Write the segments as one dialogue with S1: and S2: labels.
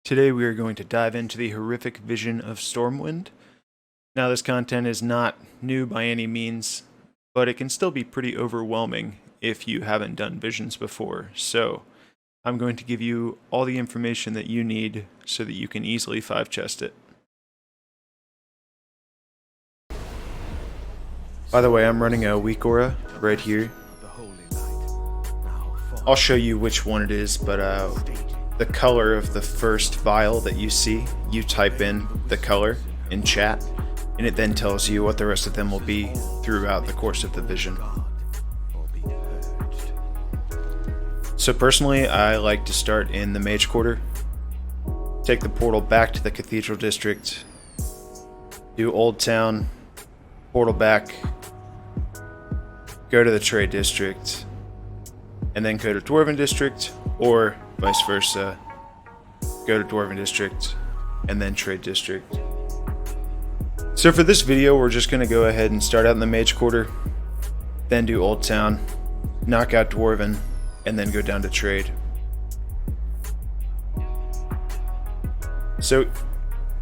S1: Today we are going to dive into the Horrific Vision of Stormwind. Now this content is not new by any means, but it can still be pretty overwhelming if you haven't done visions before, so I'm going to give you all the information that you need so that you can easily 5-chest it. By the way, I'm running a weak aura right here. I'll show you which one it is, but the color of the first vial that you see, you type in the color in chat, and it then tells you what the rest of them will be throughout the course of the vision. So personally, I like to start in the Mage Quarter, take the portal back to the Cathedral District, do Old Town, portal back, go to the Trade District, and then go to Dwarven District, or vice versa, go to Dwarven District, and then Trade District. So for this video, we're just going to go ahead and start out in the Mage Quarter, then do Old Town, knock out Dwarven, and then go down to Trade. So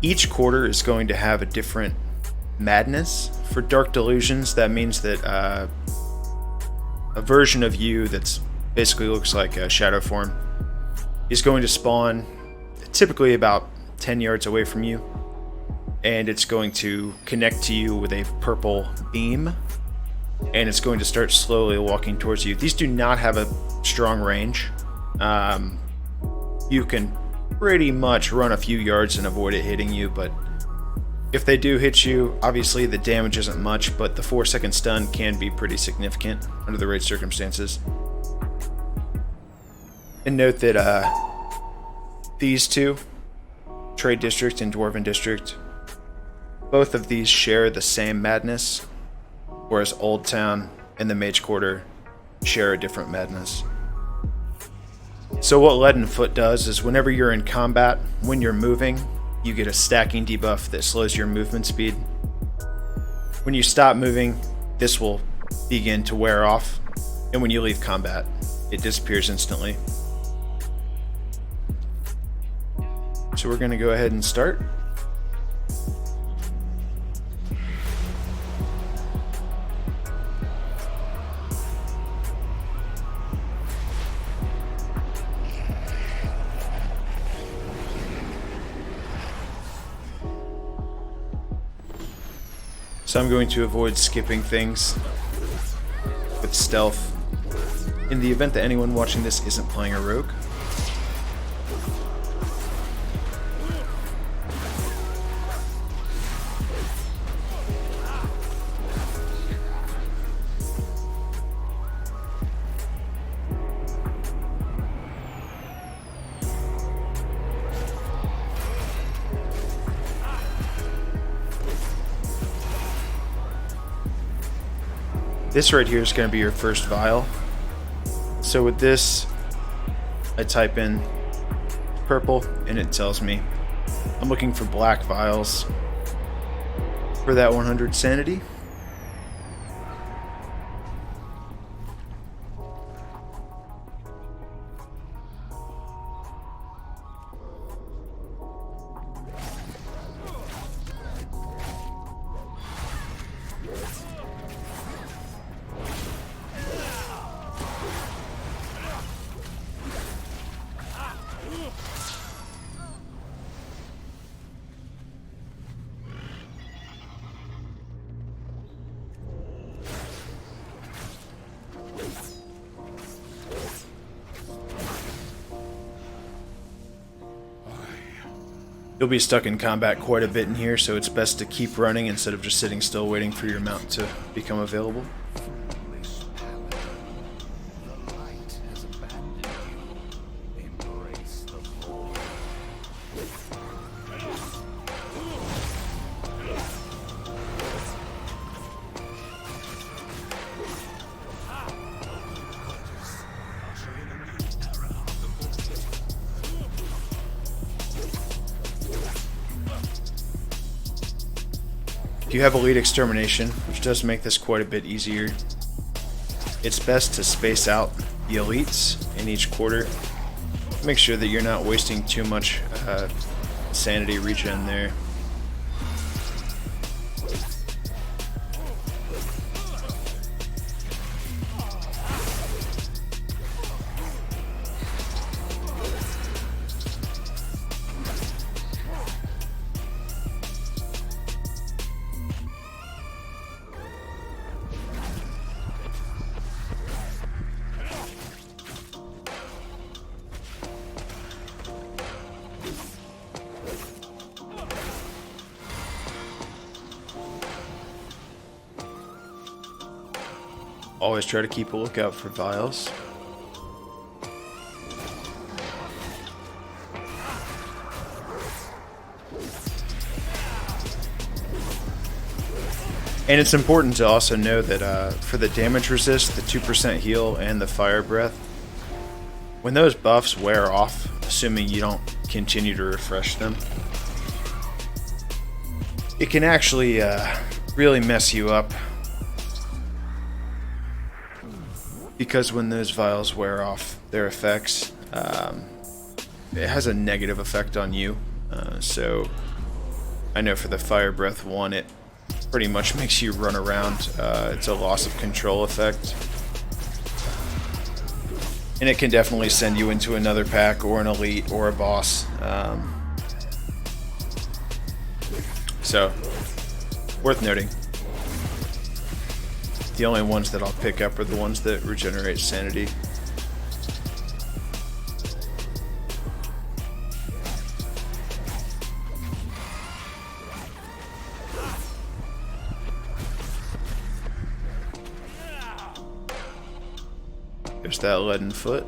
S1: each quarter is going to have a different madness. For Dark Delusions, that means that a version of you that's basically looks like a shadow form is going to spawn typically about 10 yards away from you, and it's going to connect to you with a purple beam, and it's going to start slowly walking towards you. These do not have a strong range. You can pretty much run a few yards and avoid it hitting you, but if they do hit you, obviously the damage isn't much, but the 4-second stun can be pretty significant under the right circumstances. And note that these two, Trade District and Dwarven District, both of these share the same madness, whereas Old Town and the Mage Quarter share a different madness. So what Leaden Foot does is whenever you're in combat, when you're moving, you get a stacking debuff that slows your movement speed. When you stop moving, this will begin to wear off, and when you leave combat, it disappears instantly. So we're going to go ahead and start. So I'm going to avoid skipping things with stealth in the event that anyone watching this isn't playing a rogue. This right here is going to be your first vial. So with this, I type in purple and it tells me I'm looking for black vials for that 100 sanity. You'll be stuck in combat quite a bit in here, so it's best to keep running instead of just sitting still waiting for your mount to become available. If you have Elite Extermination, which does make this quite a bit easier, it's best to space out the elites in each quarter Make sure that you're not wasting too much sanity regen there. Always try to keep a lookout for vials. And it's important to also know that for the damage resist, the 2% heal, and the fire breath, when those buffs wear off, assuming you don't continue to refresh them, it can actually really mess you up. Because when those vials wear off their effects, it has a negative effect on you. So I know for the fire breath one, it pretty much makes you run around. It's a loss of control effect. And it can definitely send you into another pack or an elite or a boss. So, worth noting. The only ones that I'll pick up are the ones that regenerate sanity. There's that leaden foot.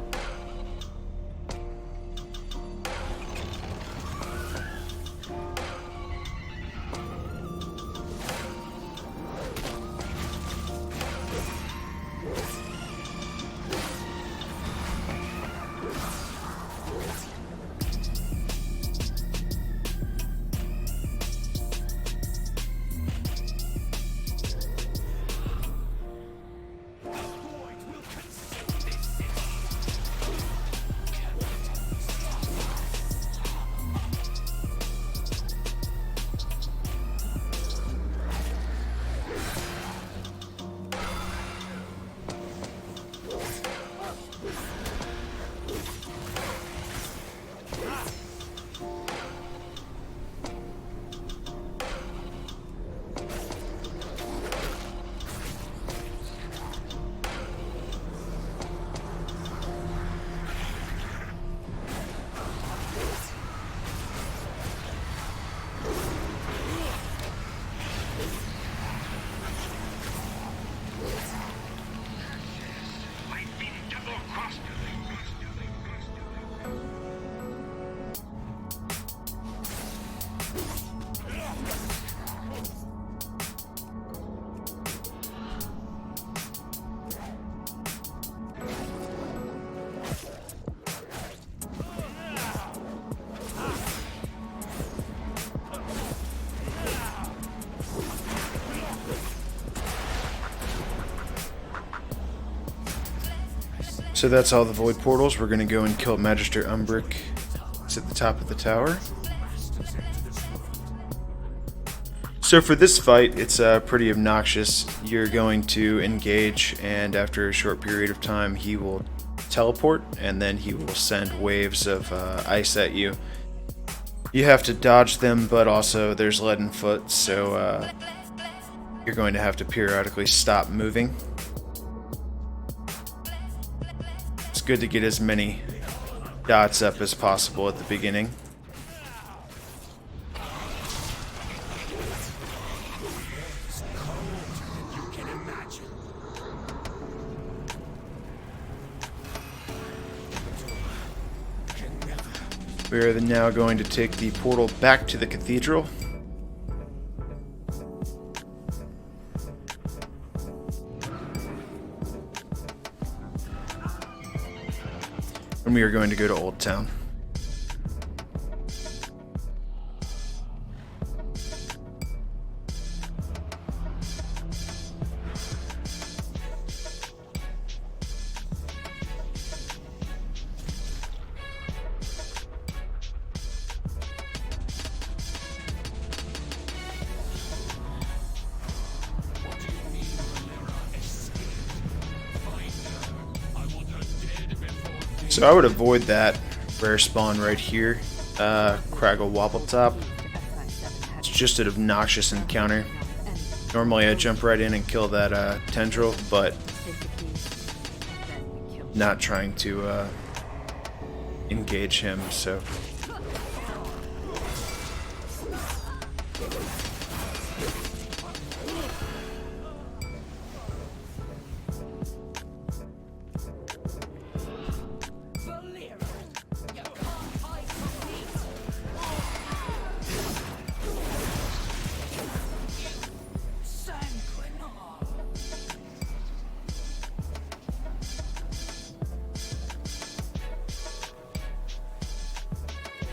S1: So that's all the void portals. We're going to go and kill Magister Umbric. It's at the top of the tower. So for this fight, it's pretty obnoxious. You're going to engage, and after a short period of time, he will teleport, and then he will send waves of ice at you. You have to dodge them, but also there's leaden foot, so you're going to have to periodically stop moving. It's good to get as many dots up as possible at the beginning. We are now going to take the portal back to the cathedral. And we are going to go to Old Town. So I would avoid that rare spawn right here, Craggle Wobbletop. It's just an obnoxious encounter. Normally I jump right in and kill that tendril, but not trying to engage him, so...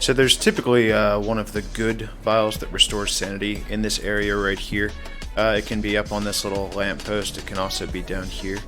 S1: So there's typically one of the good vials that restores sanity in this area right here. It can be up on this little lamppost. It can also be down here.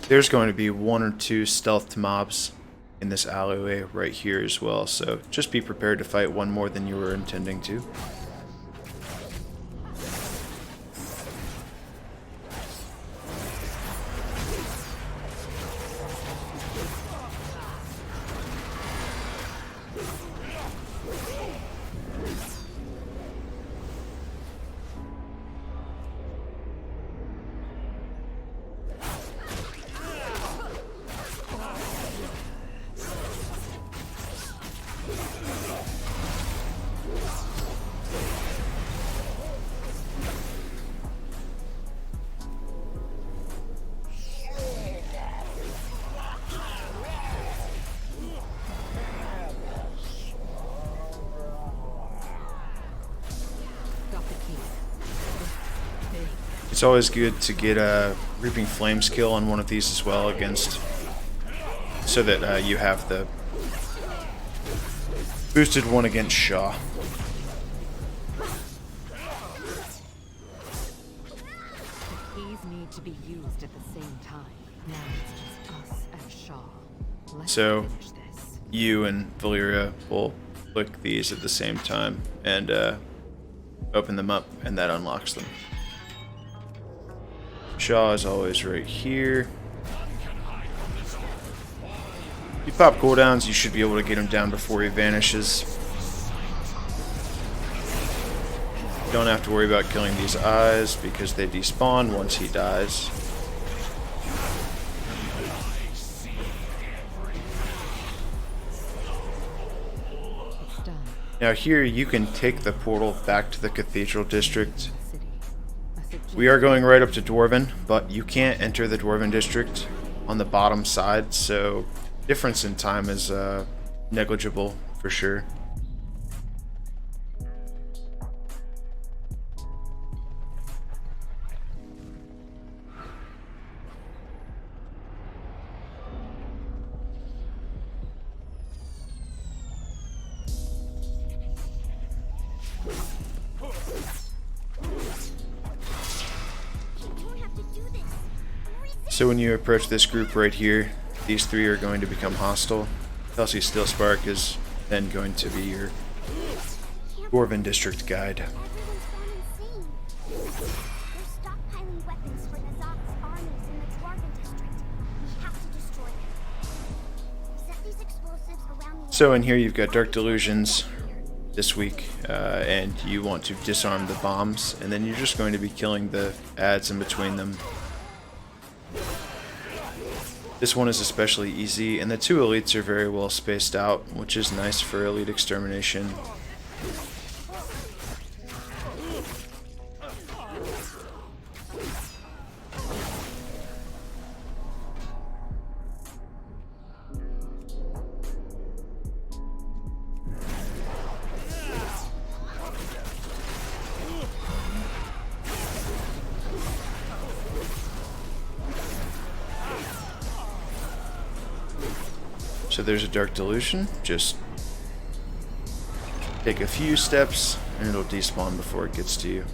S1: There's going to be 1 or 2 stealthed mobs in this alleyway right here as well, so just be prepared to fight one more than you were intending to. It's always good to get a Reaping Flame skill on one of these as well against, so that you have the boosted one against Shaw.
S2: The keys need to be used at the same time. Now it's just us and Shaw. Let's finish this.
S1: You and Valyria will click these at the same time and open them up, and that unlocks them. Shaw is always right here. If you pop cooldowns, you should be able to get him down before he vanishes. You don't have to worry about killing these eyes because they despawn once he dies. Now here you can take the portal back to the Cathedral District. We are going right up to Dwarven, but you can't enter the Dwarven District on the bottom side, so difference in time is negligible for sure. So when you approach this group right here, these 3 are going to become hostile. Kelsey Steelspark is then going to be your Dwarven District guide. So in here you've got Dark Delusions this week, and you want to disarm the bombs, and then you're just going to be killing the adds in between them. This one is especially easy, and the 2 elites are very well spaced out, which is nice for elite extermination. So there's a Dark Delusion. Just take a few steps and it'll despawn before it gets to you.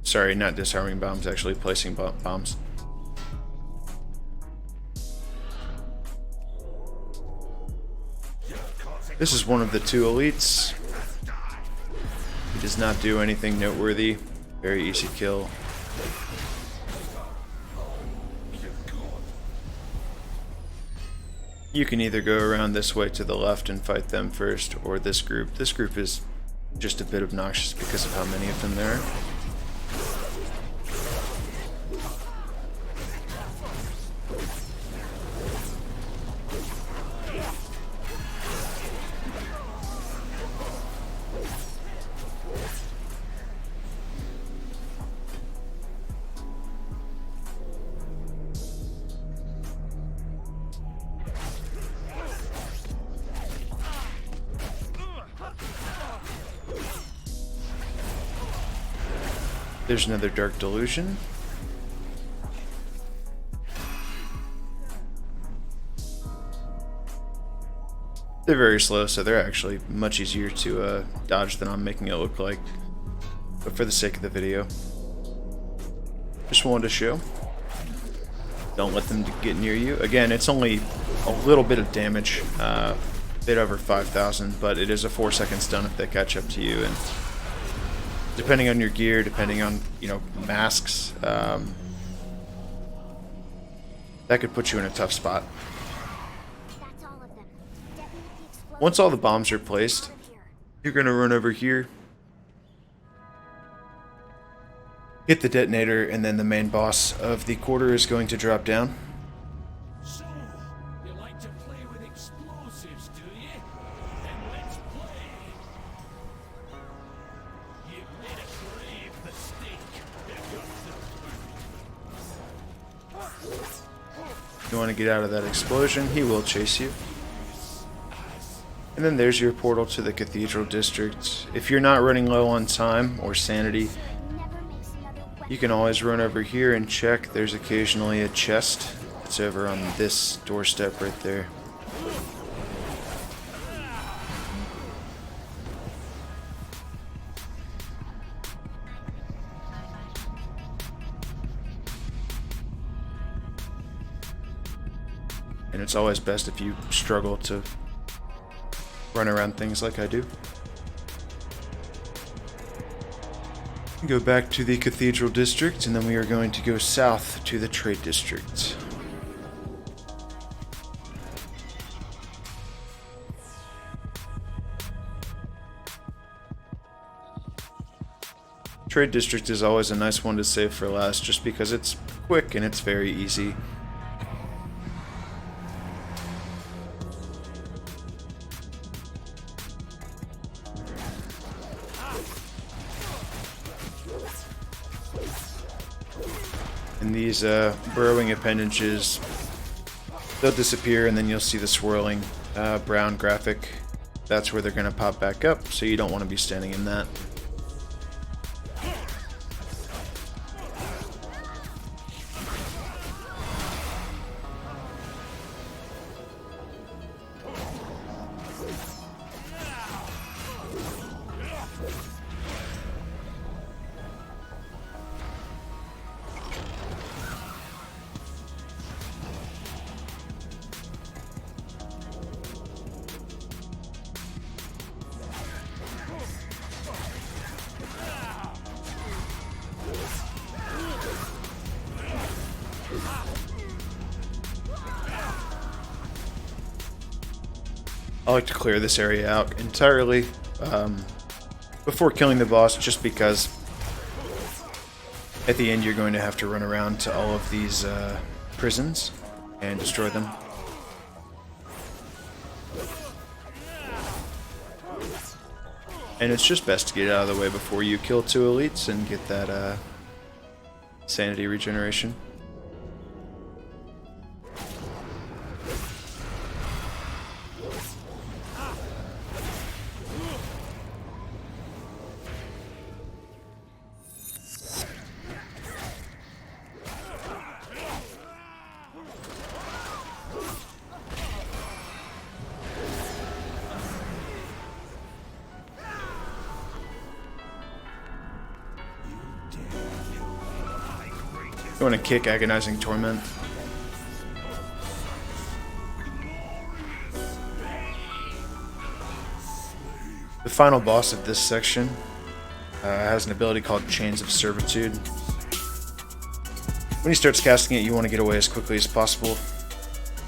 S1: Sorry, not disarming bombs, actually placing bombs. This is one of the 2 elites. He does not do anything noteworthy. Very easy kill. You can either go around this way to the left and fight them first, or this group. This group is just a bit obnoxious because of how many of them there are. There's another Dark Delusion. They're very slow, so they're actually much easier to dodge than I'm making it look like. But for the sake of the video, just wanted to show. Don't let them get near you. Again, it's only a little bit of damage, a bit over 5,000, but it is a 4-second stun if they catch up to you. And depending on your gear, depending on, masks, that could put you in a tough spot. Once all the bombs are placed, you're going to run over here, hit the detonator, and then the main boss of the quarter is going to drop down.
S3: So, you like to play with explosives, do you? Then let's play. You've made a grave mistake.
S1: You want to get out of that explosion, he will chase you. And then there's your portal to the Cathedral District. If you're not running low on time or sanity, you can always run over here and check. There's occasionally a chest. It's over on this doorstep right there. And it's always best if you struggle to run around things like I do. Go back to the Cathedral District, and then we are going to go south to the Trade District. Trade District is always a nice one to save for last, just because it's quick and it's very easy. And these burrowing appendages, they'll disappear, and then you'll see the swirling brown graphic. That's where they're going to pop back up, so you don't want to be standing in that. I like to clear this area out entirely before killing the boss, just because at the end you're going to have to run around to all of these prisons and destroy them. And it's just best to get out of the way before you kill 2 elites and get that sanity regeneration. You want to kick Agonizing Torment. The final boss of this section has an ability called Chains of Servitude. When he starts casting it, you want to get away as quickly as possible.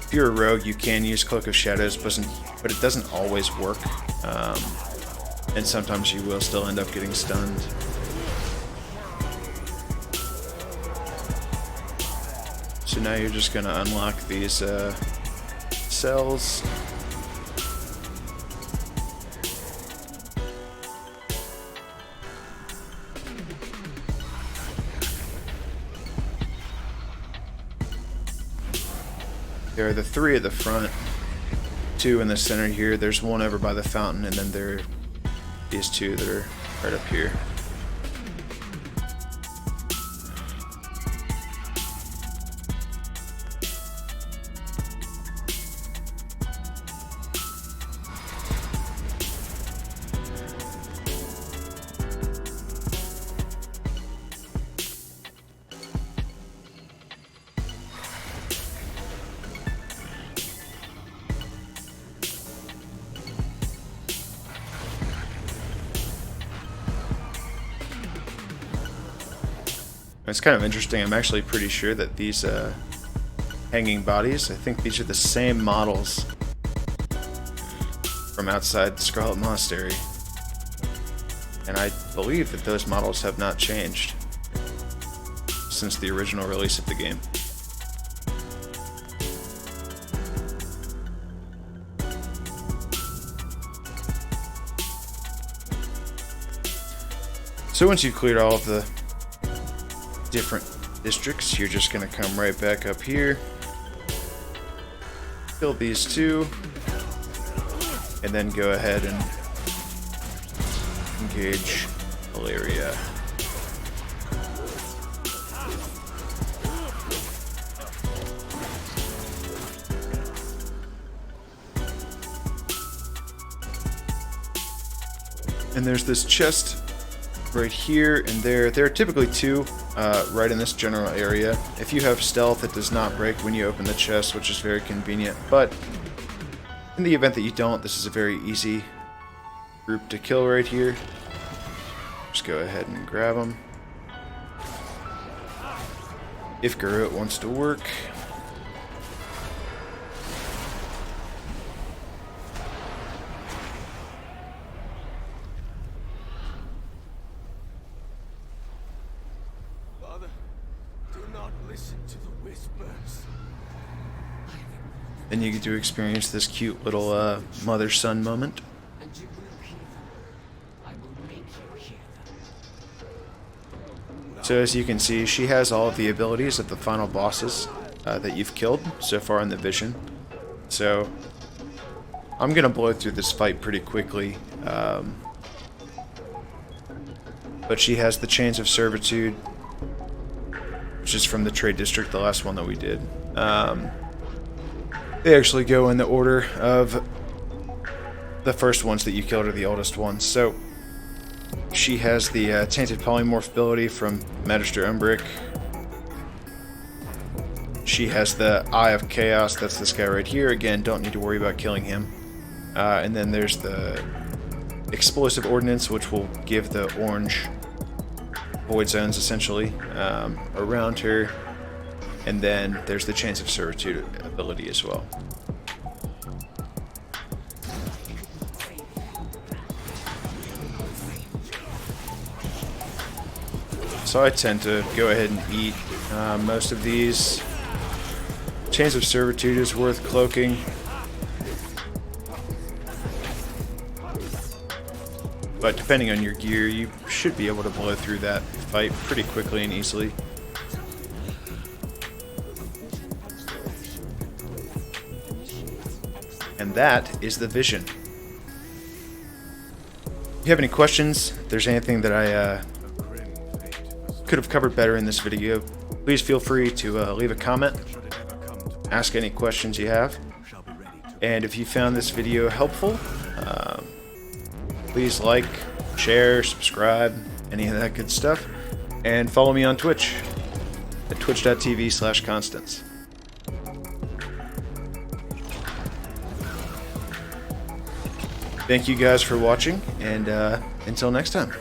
S1: If you're a rogue, you can use Cloak of Shadows, but it doesn't always work. And sometimes you will still end up getting stunned. So now you're just going to unlock these cells. There are the 3 at the front, 2 in the center here. There's one over by the fountain, and then there are these 2 that are right up here. It's kind of interesting. I'm actually pretty sure that these hanging bodies, I think these are the same models from outside the Scarlet Monastery. And I believe that those models have not changed since the original release of the game. So once you've cleared all of the different districts, you're just going to come right back up here, kill these 2, and then go ahead and engage Valeria. And there's this chest right here and there. There are typically 2 right in this general area. If you have stealth, it does not break when you open the chest, which is very convenient. But in the event that you don't, this is a very easy group to kill right here. Just go ahead and grab them. If Garrett wants to work. Then you get to experience this cute little mother-son moment. So as you can see, she has all of the abilities of the final bosses that you've killed so far in the vision. So I'm going to blow through this fight pretty quickly. But she has the Chains of Servitude, which is from the Trade District, the last one that we did. They actually go in the order of the first ones that you killed are the oldest ones. So she has the Tainted Polymorph ability from Magister Umbric. She has the Eye of Chaos, that's this guy right here. Again, don't need to worry about killing him. And then there's the Explosive Ordnance, which will give the orange void zones essentially around her. And then there's the Chains of Servitude ability as well. So I tend to go ahead and eat most of these. Chains of Servitude is worth cloaking. But depending on your gear, you should be able to blow through that fight pretty quickly and easily. And that is the vision. If you have any questions, if there's anything that I could have covered better in this video, please feel free to leave a comment, ask any questions you have. And if you found this video helpful, please like, share, subscribe, any of that good stuff, and follow me on Twitch. at twitch.tv/Constance. Thank you guys for watching, and until next time.